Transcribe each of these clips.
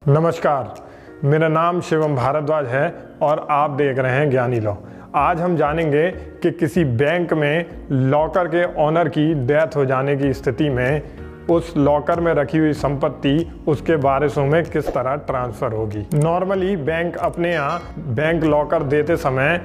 नमस्कार, मेरा नाम शिवम भारद्वाज है और आप देख रहे हैं ज्ञानी लॉ। आज हम जानेंगे कि किसी बैंक में लॉकर के ऑनर की डेथ हो जाने की स्थिति में उस लॉकर में रखी हुई संपत्ति उसके वारिसों में किस तरह ट्रांसफ़र होगी। नॉर्मली बैंक अपने यहाँ बैंक लॉकर देते समय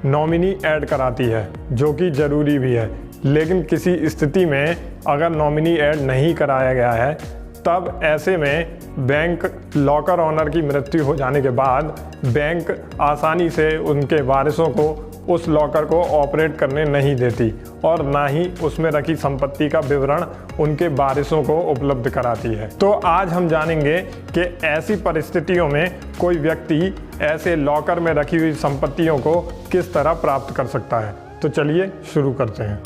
नॉमिनी ऐड कराती है, जो कि ज़रूरी भी है, लेकिन किसी स्थिति में अगर नॉमिनी ऐड नहीं कराया गया है तब ऐसे में बैंक लॉकर ऑनर की मृत्यु हो जाने के बाद बैंक आसानी से उनके वारिसों को उस लॉकर को ऑपरेट करने नहीं देती और ना ही उसमें रखी संपत्ति का विवरण उनके वारिसों को उपलब्ध कराती है। तो आज हम जानेंगे कि ऐसी परिस्थितियों में कोई व्यक्ति ऐसे लॉकर में रखी हुई संपत्तियों को किस तरह प्राप्त कर सकता है। तो चलिए शुरू करते हैं।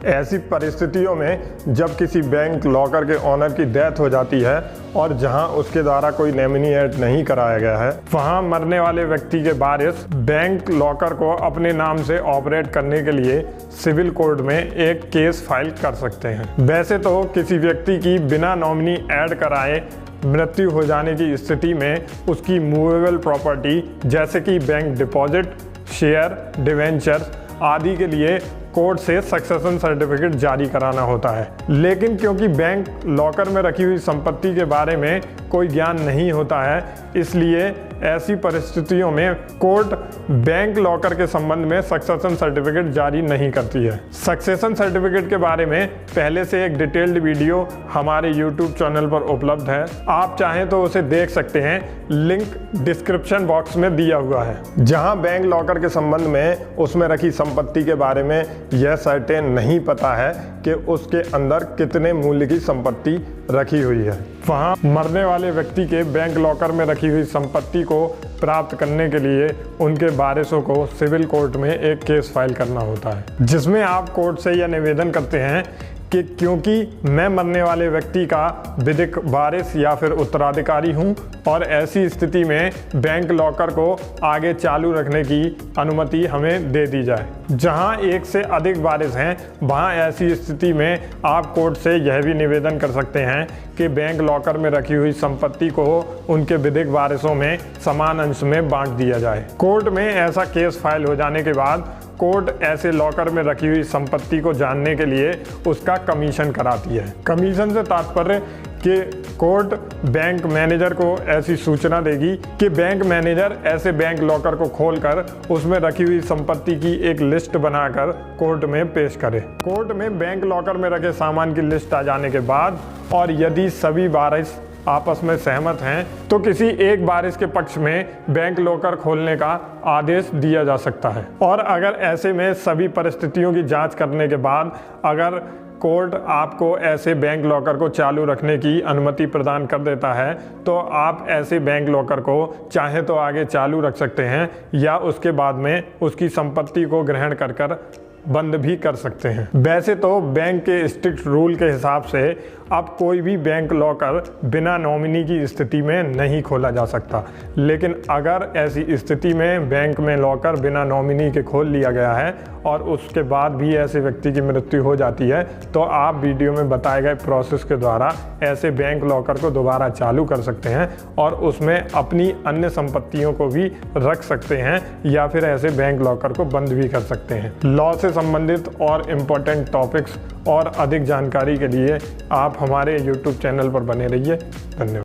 ऐसी परिस्थितियों में जब किसी बैंक लॉकर के ऑनर की डेथ हो जाती है और जहां उसके द्वारा कोई नॉमिनी ऐड नहीं कराया गया है, वहां मरने वाले व्यक्ति के वारिस बैंक लॉकर को अपने नाम से ऑपरेट करने के लिए सिविल कोर्ट में एक केस फाइल कर सकते हैं। वैसे तो किसी व्यक्ति की बिना नॉमिनी ऐड कराए मृत्यु हो जाने की स्थिति में उसकी मूवेबल प्रॉपर्टी जैसे कि बैंक डिपॉजिट, शेयर, डिवेंचर आदि के लिए कोर्ट से सक्सेशन सर्टिफिकेट जारी कराना होता है। लेकिन क्योंकि बैंक लॉकर में रखी हुई संपत्ति के बारे में कोई ज्ञान नहीं होता है, इसलिए ऐसी परिस्थितियों में कोर्ट बैंक लॉकर के संबंध में सक्सेशन सर्टिफिकेट जारी नहीं करती है। सक्सेशन सर्टिफिकेट के बारे में पहले से एक डिटेल्ड वीडियो हमारे YouTube चैनल पर उपलब्ध है, आप चाहें तो उसे देख सकते हैं, लिंक डिस्क्रिप्शन बॉक्स में दिया हुआ है। जहां बैंक लॉकर के संबंध में उसमें रखी संपत्ति के बारे में यह सर्टेन नहीं पता है कि उसके अंदर कितने मूल्य की संपत्ति रखी हुई है, वहां मरने वाले व्यक्ति के बैंक लॉकर में रखी हुई संपत्ति को प्राप्त करने के लिए उनके वारिसों को सिविल कोर्ट में एक केस फाइल करना होता है, जिसमें आप कोर्ट से यह निवेदन करते हैं कि क्योंकि मैं मरने वाले व्यक्ति का विधिक वारिस या फिर उत्तराधिकारी हूं और ऐसी स्थिति में बैंक लॉकर को आगे चालू रखने की अनुमति हमें दे दी जाए। जहां एक से अधिक वारिस हैं, वहां ऐसी स्थिति में आप कोर्ट से यह भी निवेदन कर सकते हैं कि बैंक लॉकर में रखी हुई संपत्ति को उनके विधिक वारिसों में समान अंश में बांट दिया जाए। कोर्ट में ऐसा केस फाइल हो जाने के बाद कोर्ट ऐसे लॉकर में रखी हुई संपत्ति को जानने के लिए उसका कमीशन कराती है। कमीशन से तात्पर्य कि कोर्ट बैंक मैनेजर को ऐसी सूचना देगी कि बैंक मैनेजर ऐसे बैंक लॉकर को खोलकर उसमें रखी हुई संपत्ति की एक लिस्ट बनाकर कोर्ट में पेश करे। कोर्ट में बैंक लॉकर में रखे सामान की लिस्ट आ जाने के बाद और यदि सभी वारिस आपस में सहमत हैं तो किसी एक वारिस के पक्ष में बैंक लॉकर खोलने का आदेश दिया जा सकता है। और अगर ऐसे में सभी परिस्थितियों की जांच करने के बाद अगर कोर्ट आपको ऐसे बैंक लॉकर को चालू रखने की अनुमति प्रदान कर देता है तो आप ऐसे बैंक लॉकर को चाहे तो आगे चालू रख सकते हैं या उसके बाद में उसकी संपत्ति को ग्रहण कर बंद भी कर सकते हैं। वैसे तो बैंक के स्ट्रिक्ट रूल के हिसाब से अब कोई भी बैंक लॉकर बिना नॉमिनी की स्थिति में नहीं खोला जा सकता, लेकिन अगर ऐसी स्थिति में बैंक में लॉकर बिना नॉमिनी के खोल लिया गया है और उसके बाद भी ऐसे व्यक्ति की मृत्यु हो जाती है तो आप वीडियो में बताए गए प्रोसेस के द्वारा ऐसे बैंक लॉकर को दोबारा चालू कर सकते हैं और उसमें अपनी अन्य संपत्तियों को भी रख सकते हैं या फिर ऐसे बैंक लॉकर को बंद भी कर सकते हैं। लॉ से संबंधित और इम्पोर्टेंट टॉपिक्स और अधिक जानकारी के लिए आप हमारे YouTube चैनल पर बने रहिए। धन्यवाद।